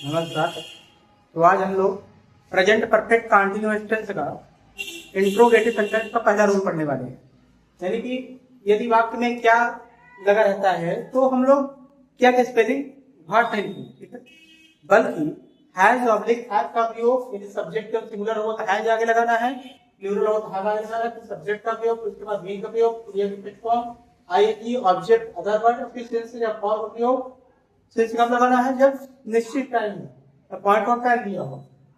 नमस्कार। तो आज हम लोग प्रेजेंट परफेक्ट कंटीन्यूअस टेंस का इंट्रोगेटिव सेंटेंस का पहला रूल पढ़ने वाले हैं। यानी कि यदि वाक्य में क्या लगा रहता है तो हम लोग क्या के स्पेलिंग भाट नहीं लिखेंगे, ठीक है, बल्कि हैज ऑब्लिक हैज का प्रयोग यदि सब्जेक्ट का सिंगुलर हो तो हैज आगे लगाना है, प्लूरल हो तो हैव आगे लगाना है, फिर सब्जेक्ट का प्रयोग, उसके बाद बीइंग का प्रयोग, क्रिया विशेषण form, ING object other word, फिर सेंस या फॉर का प्रयोग। सेंस कब लगाना है? जब निश्चित टाइम में पॉइंट ऑफ टाइम दिया हो,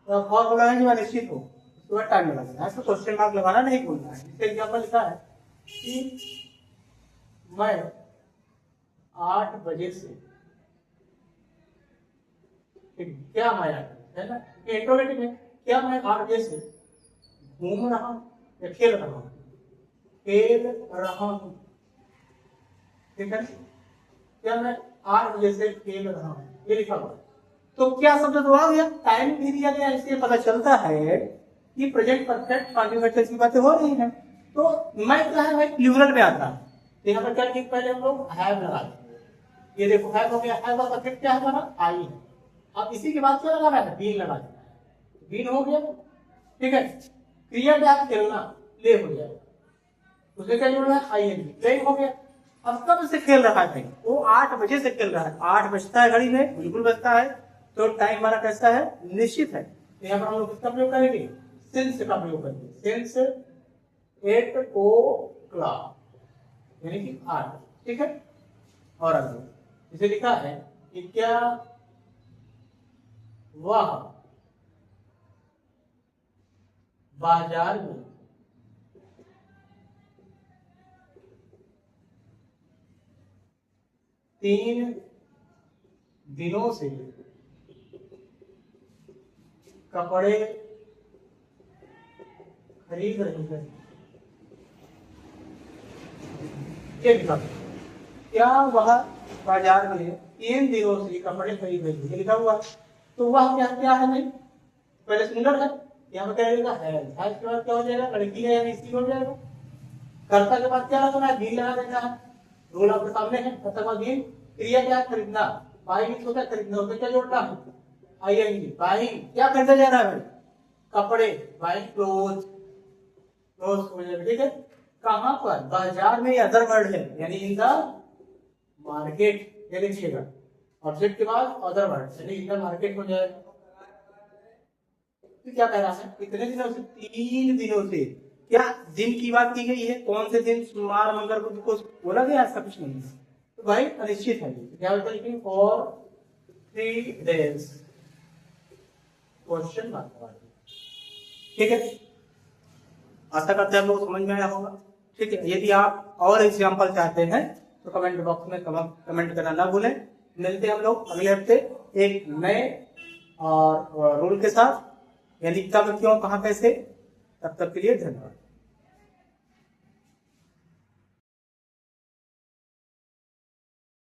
तो फॉर बोला है जब निश्चित हो उसके बाद टाइम लगाना है, तो क्वेश्चन मार्क लगाना नहीं भूलना है। इसके एग्जांपल लिखा है कि मैं 8 बजे से, क्या मैं है ना, इंट्रोगेटिव में क्या मैं 8 बजे से घूम रहा हूं या खेल रहा हूं? खेल रहा हूं, ठीक है। क्या मैं 8 बजे से खेल रहा हूं, ये लिखा हुआ। तो क्या शब्द तो आ गया, टाइम भी दिया गया, इससे पता चलता है कि प्रेजेंट परफेक्ट कंटीन्यूअस टेंस की बातें हो रही हैं। तो मैं क्या है भाई प्लूरल में आता है, तो यहाँ पर क्या लिखे, पहले हम लोग हैव लगा देंगे। ये देखो हैव हो गया, हैव का परफेक्ट क्या है हमारा? आई है। अब इसी के बाद क्या लगाना है? बीन लगा देना है, बीन हो गया, ठीक है। क्रिया क्या है? खेलना, प्ले हो जाएगा, उसमें क्या जोड़ना है? आईएनजी, प्ले हो गया। अब कब से खेल रहा है? वो 8 बजे से खेल रहा है, 8 बजता है घड़ी में, बिल्कुल बजता है, तो टाइम हमारा कैसा है? निश्चित है। तो यहाँ पर हम लोग किसका प्रयोग करेंगे? सिंस का प्रयोग करेंगे। सिंस 8 o'clock यानी कि 8, ठीक है। और अगर इसे लिखा है कि क्या वह बाजार में 3 दिनों से कपड़े खरीद रही है? ये लिखा, क्या वह बाजार में 3 दिनों से कपड़े खरीद रही है, लिखा हुआ। तो वह क्या क्या है? नहीं, पहले सिंगुलर है, यहाँ पे क्या लिखा है? हैज के बाद क्या हो जाएगा? लड़की है यानी स्त्री हो जाएगा। कर्ता के बाद क्या लगाना है? बीन लगा देना है, रूल आपके सामने है। कर्ता के बाद बीन, क्रिया क्या? खरीदना, बाइंग होता है खरीदना, उसमें क्या जोड़ना है? आईएनजी, बाइंग, क्या खरीदा जा रहा है? कपड़े, बाइंग क्लोथ, क्लोथ हो जाएगा, ठीक है। कहां पर? बाजार में, अदर वर्ड है यानी इन द मार्केट, ये लिखिएगा। ऑब्जेक्ट के बाद अदर वर्ड यानी इन द मार्केट हो जाएगा। तो क्या कह रहा है? कितने दिनों से? 3 दिनों से। क्या दिन की बात की गई है? कौन से दिन? सोमवार, मंगल को बोला गया? ऐसा कुछ नहीं है, तो भाई अनिश्चित है। क्या होता है? फॉर 3 days क्वेश्चन मार्क, ठीक है। आशा करते हैं आप लोग समझ में आया होगा, ठीक है। यदि आप और एग्जाम्पल चाहते हैं तो कमेंट बॉक्स में कमेंट करना ना भूलें। मिलते हैं हम लोग अगले हफ्ते एक नए और रूल के साथ, यानी कब, क्यों, कहां, कैसे। तब तक के लिए धन्यवाद।